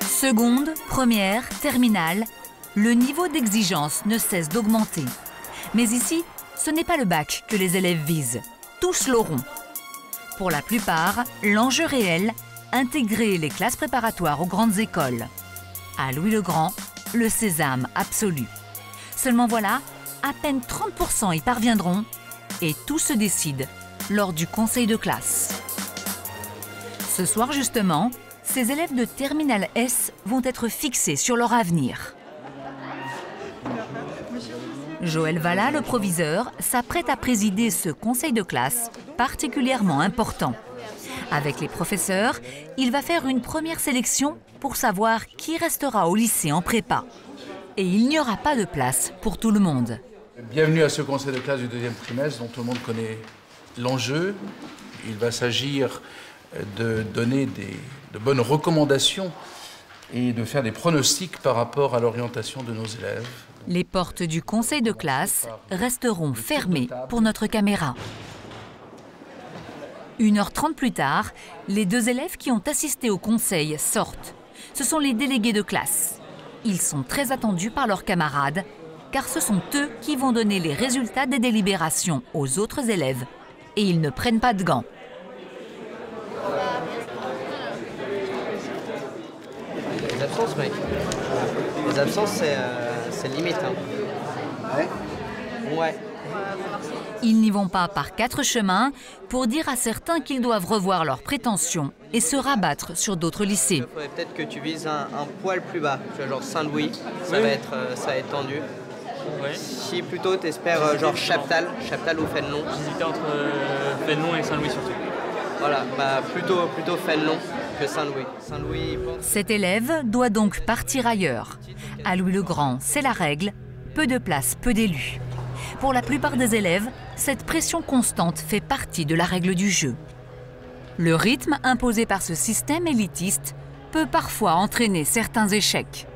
Seconde, première, terminale, le niveau d'exigence ne cesse d'augmenter. Mais ici, ce n'est pas le bac que les élèves visent. Tous l'auront. Pour la plupart, l'enjeu réel, intégrer les classes préparatoires aux grandes écoles. À Louis-le-Grand, le sésame absolu. Seulement voilà, à peine 30% y parviendront et tout se décide lors du conseil de classe. Ce soir justement, ces élèves de Terminale S vont être fixés sur leur avenir. Joël Vallat, le proviseur, s'apprête à présider ce conseil de classe particulièrement important. Avec les professeurs, il va faire une première sélection pour savoir qui restera au lycée en prépa. Et il n'y aura pas de place pour tout le monde. Bienvenue à ce conseil de classe du deuxième trimestre dont tout le monde connaît l'enjeu. Il va s'agir de donner de bonnes recommandations et de faire des pronostics par rapport à l'orientation de nos élèves. Les portes du conseil de classe resteront fermées pour notre caméra. 1h30 plus tard, les deux élèves qui ont assisté au conseil sortent. Ce sont les délégués de classe. Ils sont très attendus par leurs camarades, car ce sont eux qui vont donner les résultats des délibérations aux autres élèves. Et ils ne prennent pas de gants. Les absences, mec. Les absences, c'est limite. Hein. Ouais. Ils n'y vont pas par 4 chemins pour dire à certains qu'ils doivent revoir leurs prétentions et se rabattre sur d'autres lycées. Il faudrait peut-être que tu vises un poil plus bas, tu vois, genre Saint-Louis, ça va être tendu. Ouais. Si plutôt tu espères genre Chaptal ou Fénelon. J'hésitais entre Fénelon et Saint-Louis surtout. Voilà, bah plutôt Fénelon que Saint-Louis. Saint-Louis. Cet élève doit donc partir ailleurs. À Louis-le-Grand, c'est la règle, peu de place, peu d'élus. Pour la plupart des élèves, cette pression constante fait partie de la règle du jeu. Le rythme imposé par ce système élitiste peut parfois entraîner certains échecs.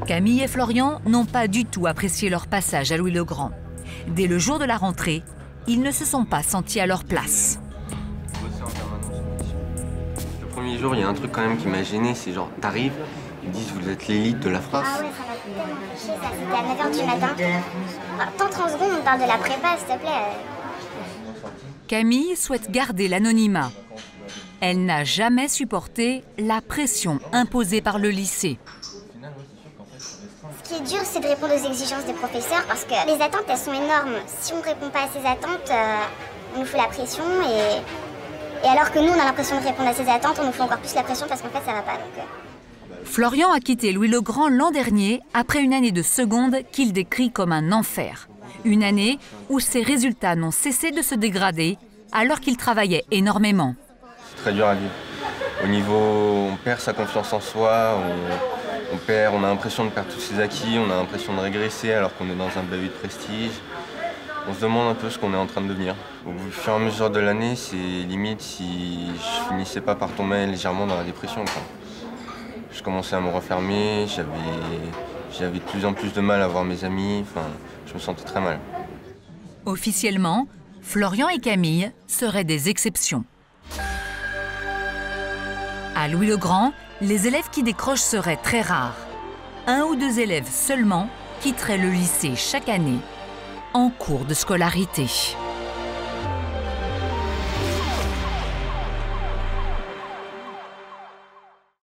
Camille et Florian n'ont pas du tout apprécié leur passage à Louis-le-Grand. Dès le jour de la rentrée, ils ne se sont pas sentis à leur place. Le premier jour, il y a un truc quand même qui m'a gêné, c'est genre, t'arrives, ils disent vous êtes l'élite de la France. Ah ouais, ça m'a tellement chier, ça, c'était à 9h du matin. Alors, tant 30 secondes, on parle de la prépa, s'il te plaît. Camille souhaite garder l'anonymat. Elle n'a jamais supporté la pression imposée par le lycée. Ce qui est dur, c'est de répondre aux exigences des professeurs parce que les attentes, elles sont énormes. Si on ne répond pas à ces attentes, on nous fait la pression et alors que nous, on a l'impression de répondre à ces attentes, on nous fait encore plus la pression parce qu'en fait, ça ne va pas. Florian a quitté Louis-le-Grand l'an dernier après une année de seconde qu'il décrit comme un enfer. Une année où ses résultats n'ont cessé de se dégrader alors qu'il travaillait énormément. C'est très dur à vivre. Au niveau, on perd sa confiance en soi, on a l'impression de perdre tous ses acquis, on a l'impression de régresser alors qu'on est dans un bahut de prestige. On se demande un peu ce qu'on est en train de devenir. Au fur et à mesure de l'année, c'est limite si je finissais pas par tomber légèrement dans la dépression, quoi. Je commençais à me refermer, j'avais de plus en plus de mal à voir mes amis, enfin, je me sentais très mal. Officiellement, Florian et Camille seraient des exceptions. À Louis-le-Grand, les élèves qui décrochent seraient très rares. 1 ou 2 élèves seulement quitteraient le lycée chaque année en cours de scolarité.